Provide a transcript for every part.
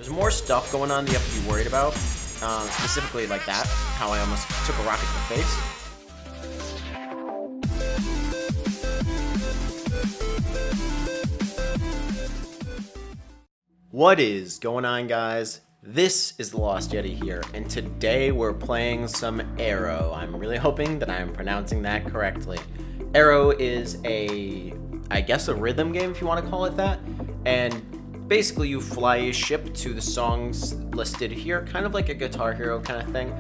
There's more stuff going on that you have to be worried about, specifically like that, how I almost took a rocket to the face. What is going on, guys? This is TheLostYeti here, and today we're playing some Aaero. I'm really hoping that I'm pronouncing that correctly. Aaero is I guess a rhythm game, if you want to call it that, and basically you fly a ship to the songs listed here, kind of like a Guitar Hero kind of thing.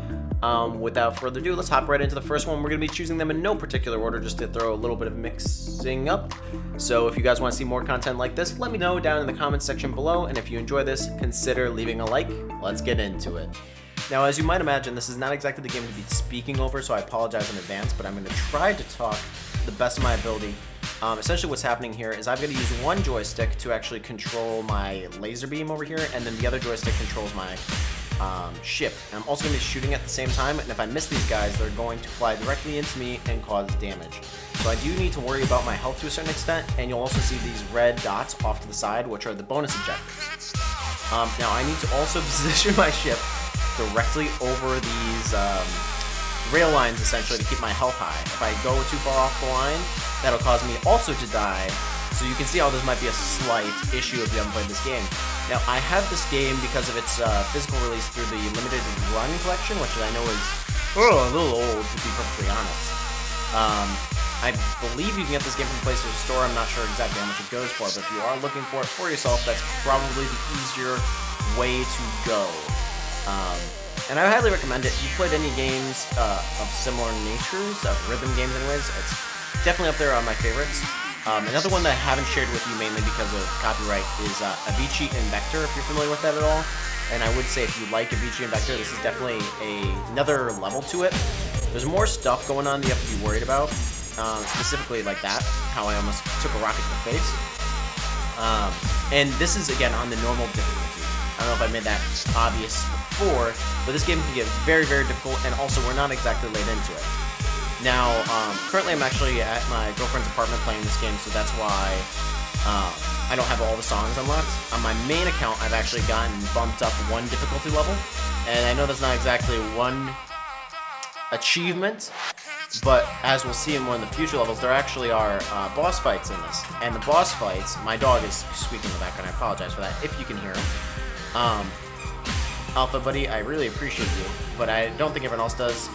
Without further ado, let's hop right into the first one. We're going to be choosing them in no particular order, just to throw a little bit of mixing up. So if you guys want to see more content like this, let me know down in the comments section below, and if you enjoy this, consider leaving a like. Let's get into it. Now, as you might imagine, this is not exactly the game to be speaking over, so I apologize in advance, but I'm going to try to talk the best of my ability. Essentially what's happening here is I've got to use one joystick to actually control my laser beam over here, and then the other joystick controls my ship. And I'm also going to be shooting at the same time, and if I miss these guys, they're going to fly directly into me and cause damage. So I do need to worry about my health to a certain extent, and you'll also see these red dots off to the side, which are the bonus objectives. Now I need to also position my ship directly over these rail lines, essentially, to keep my health high. If I go too far off the line, that'll cause me also to die. So you can see how this might be a slight issue if you haven't played this game. Now, I have this game because of its physical release through the Limited Run collection, which I know is a little old, to be perfectly honest. I believe you can get this game from the PlayStation Store. I'm not sure exactly how much it goes for, but if you are looking for it for yourself, that's probably the easier way to go. And I highly recommend it. If you've played any games of similar natures, of rhythm games anyways, it's definitely up there on my favorites. Another one that I haven't shared with you mainly because of copyright is Avicii and Vector, if you're familiar with that at all. And I would say if you like Avicii and Vector, this is definitely another level to it. There's more stuff going on that you have to be worried about, specifically like that, how I almost took a rocket to the face. And this is, again, on the normal difficulty. I don't know if I made that obvious before, but this game can get very, very difficult, and also we're not exactly laid into it. Now, currently I'm actually at my girlfriend's apartment playing this game, so that's why I don't have all the songs unlocked. On my main account, I've actually gotten bumped up one difficulty level, and I know that's not exactly one achievement, but as we'll see in one of the future levels, there actually are boss fights in this. And the boss fights, my dog is squeaking in the background, I apologize for that, if you can hear him. Alpha buddy, I really appreciate you, but I don't think everyone else does.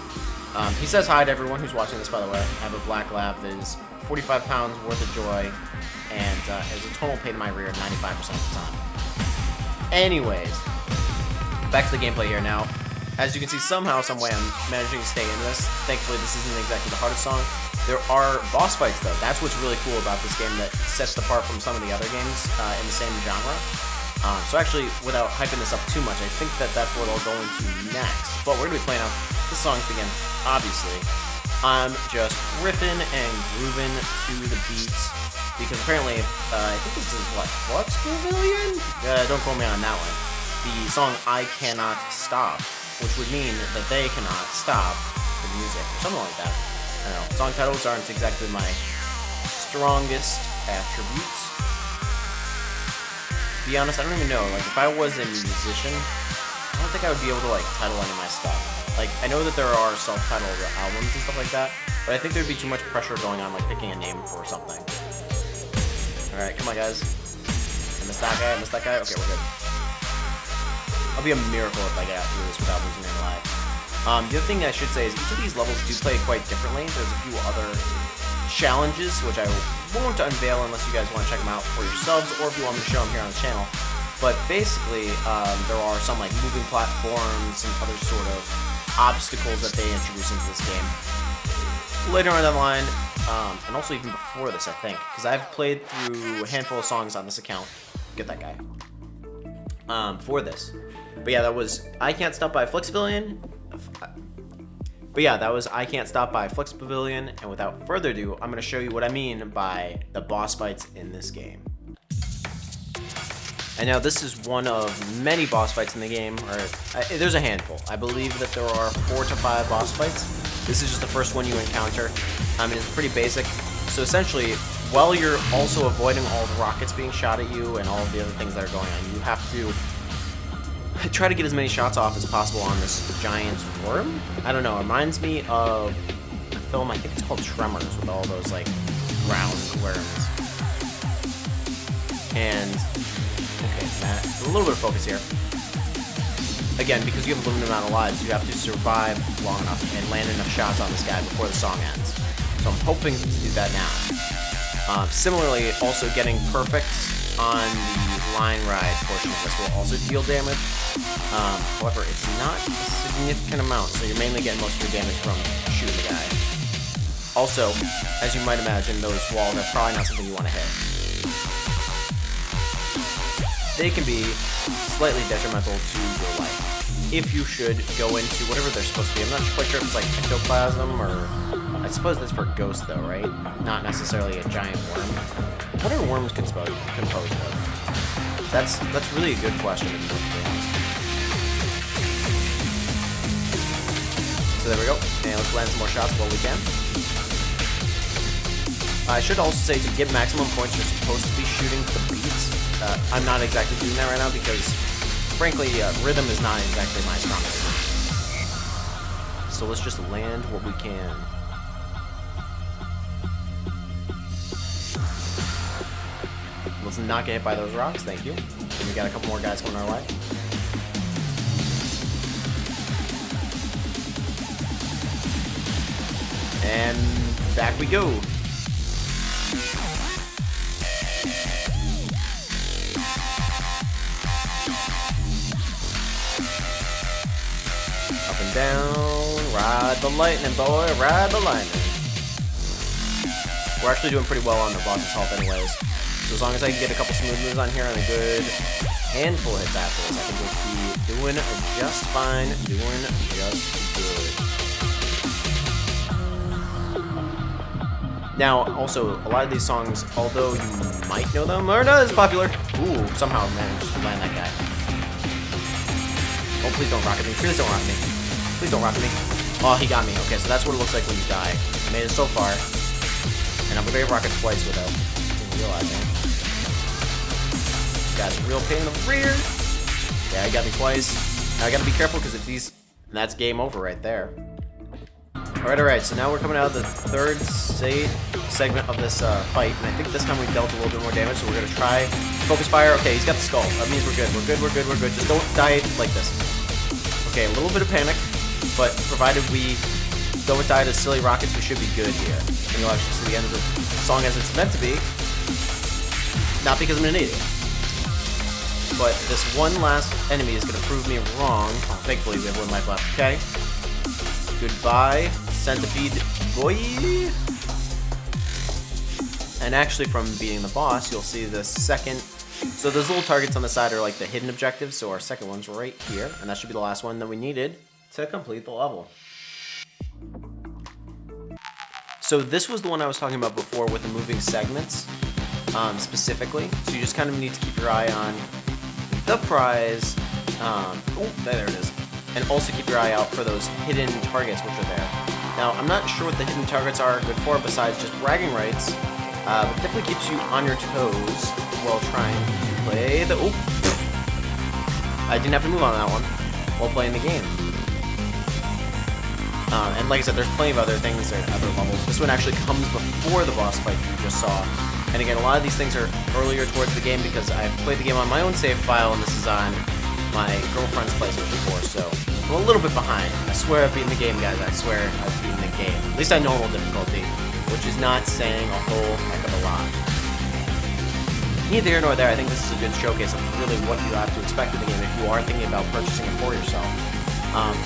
He says hi to everyone who's watching this, by the way. I have a black lab that is 45 pounds worth of joy, and is a total pain in my rear 95% of the time. Anyways, back to the gameplay here now. As you can see, somehow, someway, I'm managing to stay in this. Thankfully, this isn't exactly the hardest song. There are boss fights, though. That's what's really cool about this game that sets it apart from some of the other games in the same genre. So actually, without hyping this up too much, I think that that's what I'll go into next. But we're going to be playing out the songs again, obviously. I'm just riffing and grooving to the beats, because apparently, I think this is, what, Flux Pavilion? Don't quote me on that one. The song I Cannot Stop, which would mean that they cannot stop the music, or something like that. I don't know. Song titles aren't exactly my strongest attributes. To be honest, I don't even know. Like, if I was a musician, I don't think I would be able to, like, title any of my stuff. Like, I know that there are self-titled albums and stuff like that, but I think there'd be too much pressure going on, like, picking a name for something. Alright, come on, guys. I missed that guy, I missed that guy. Okay, we're good. It'll be a miracle if I get out through this without losing any lives. The other thing I should say is each of these levels do play quite differently. There's a few other challenges, which I won't unveil unless you guys want to check them out for yourselves, or if you want me to show them here on the channel. But basically, there are some like moving platforms and other sort of obstacles that they introduce into this game later on down the line, and also even before this, I think, because I've played through a handful of songs on this account. Get that guy. For this. But yeah, that was I Can't Stop by Flux Pavilion. But yeah, that was I Can't Stop by Flux Pavilion, and without further ado, I'm going to show you what I mean by the boss fights in this game. And now this is one of many boss fights in the game, or there's a handful. I believe that there are 4 to 5 boss fights. This is just the first one you encounter. I mean, it's pretty basic. So essentially, while you're also avoiding all the rockets being shot at you and all of the other things that are going on, you have to try to get as many shots off as possible on this giant worm. I don't know, it reminds me of a film, I think it's called Tremors, with all those like round worms. And, okay, Matt, a little bit of focus here. Again, because you have a limited amount of lives, you have to survive long enough and land enough shots on this guy before the song ends. So I'm hoping to do that now. Similarly, also getting perfect on the line ride portion of this will also deal damage. However, it's not a significant amount, so you're mainly getting most of your damage from shooting the guy. Also, as you might imagine, those walls are probably not something you want to hit. They can be slightly detrimental to your life. If you should go into whatever they're supposed to be. I'm not quite sure if it's like ectoplasm or... I suppose that's for ghosts though, right? Not necessarily a giant worm. What are worms composed of? That's really a good question, to be honest. So there we go. And let's land some more shots while we can. I should also say, to get maximum points, you're supposed to be shooting the beats. I'm not exactly doing that right now because, frankly, rhythm is not exactly my strongest suit. So let's just land what we can. Let's not get hit by those rocks, thank you. And we got a couple more guys coming our way. And back we go. Up and down, ride the lightning, boy, ride the lightning. We're actually doing pretty well on the boss's health anyways. So as long as I can get a couple smooth moves on here and a good handful of hits after this, I think we'll be doing just fine, doing just good. Now, also, a lot of these songs, although you might know them, are not as popular. Ooh, somehow managed to land that guy. Oh, please don't rocket me. Please don't rocket me. Please don't rocket me. Oh, he got me. Okay, so that's what it looks like when you die. I made it so far. And I'm going to get rocket twice without even realizing. Guy's a real pain in the rear. Yeah, he got me twice. Now I got to be careful because if these... And that's game over right there. Alright, so now we're coming out of the third segment of this fight, and I think this time we dealt a little bit more damage, so we're going to try focus fire. Okay, he's got the skull. That means we're good. We're good. Just don't die like this. Okay, a little bit of panic, but provided we don't die to silly rockets, we should be good here. And you'll actually see the end of the song as it's meant to be. Not because I'm an idiot. But this one last enemy is going to prove me wrong. Thankfully, we have one life left. Okay. Goodbye, centipede boy. And actually, from beating the boss, you'll see the second. So those little targets on the side are like the hidden objectives. So our second one's right here, and that should be the last one that we needed to complete the level. So this was the one I was talking about before with the moving segments, specifically. So you just kind of need to keep your eye on the prize. Oh, there it is. And also keep your eye out for those hidden targets which are there. Now, I'm not sure what the hidden targets are good for besides just bragging rights, but it definitely keeps you on your toes while trying to play the... Oh! I didn't have to move on that one while playing the game. And like I said, there's plenty of other things, there are other levels. This one actually comes before the boss fight you just saw. And again, a lot of these things are earlier towards the game because I've played the game on my own save file, and this is on my girlfriend's PlayStation 4, so I'm a little bit behind. I swear I've beaten the game, guys. I swear I've beaten the game. At least on normal difficulty, which is not saying a whole heck of a lot. Neither here nor there, I think this is a good showcase of really what you have to expect in the game if you are thinking about purchasing it for yourself.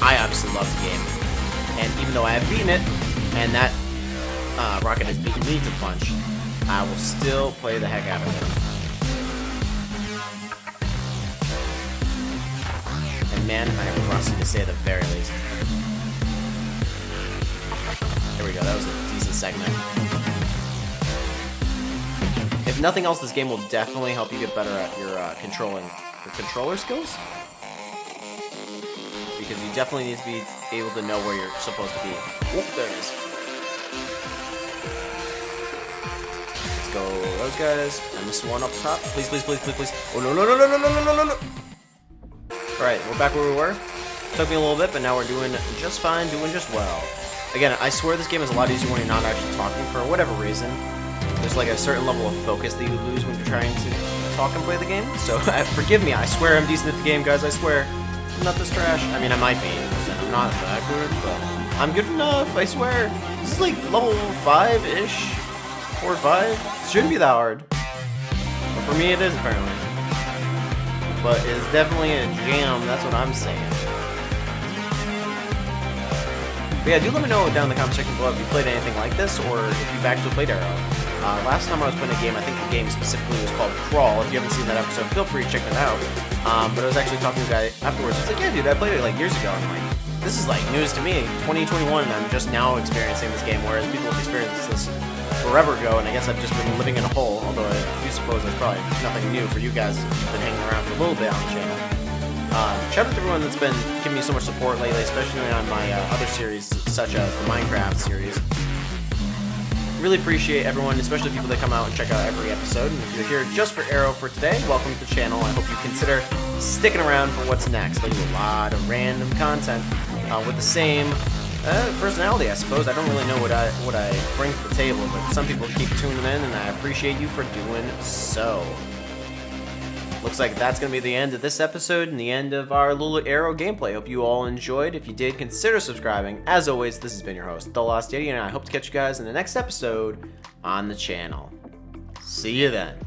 I obviously love the game, and even though I have beaten it, and that rocket has beaten me to the punch, I will still play the heck out of it. Man, I am rusty to say at the very least. There we go, that was a decent segment. If nothing else, this game will definitely help you get better at your controller skills. Because you definitely need to be able to know where you're supposed to be. Whoop, there it is. Let's go, those guys. I missed one up top. Please. Oh, no. Alright, we're back where we were. Took me a little bit, but now we're doing just fine, doing just well. Again, I swear this game is a lot easier when you're not actually talking for whatever reason. There's like a certain level of focus that you lose when you're trying to talk and play the game. So forgive me, I swear I'm decent at the game, guys, I swear. I'm not this trash. I mean, I might be, I'm not that good, but I'm good enough, I swear. This is like level 5-ish, 4 or 5. It shouldn't be that hard. But for me it is, apparently. But it's definitely a jam, that's what I'm saying. But yeah, do let me know down in the comment section below if you played anything like this, or if you've actually played Aaero. Last time I was playing a game, I think the game specifically was called Crawl. If you haven't seen that episode, feel free to check it out. But I was actually talking to a guy afterwards. He's like, yeah, dude, I played it like years ago. And I'm like, this is like news to me. 2021, and I'm just now experiencing this game, whereas people have experienced this forever ago, and I guess I've just been living in a hole, although I do suppose that's probably nothing new for you guys who've been hanging around for a little bit on the channel. Shout out to everyone that's been giving me so much support lately, especially on my other series, such as the Minecraft series. Really appreciate everyone, especially people that come out and check out every episode. And if you're here just for Aaero for today, welcome to the channel. I hope you consider sticking around for what's next. I do a lot of random content with the same personality, I suppose. I don't really know what I bring to the table, but some people keep tuning in, and I appreciate you for doing so. Looks like that's going to be the end of this episode and the end of our little Aaero gameplay. Hope you all enjoyed. If you did, consider subscribing. As always, this has been your host, TheLostYeti, and I hope to catch you guys in the next episode on the channel. See you then.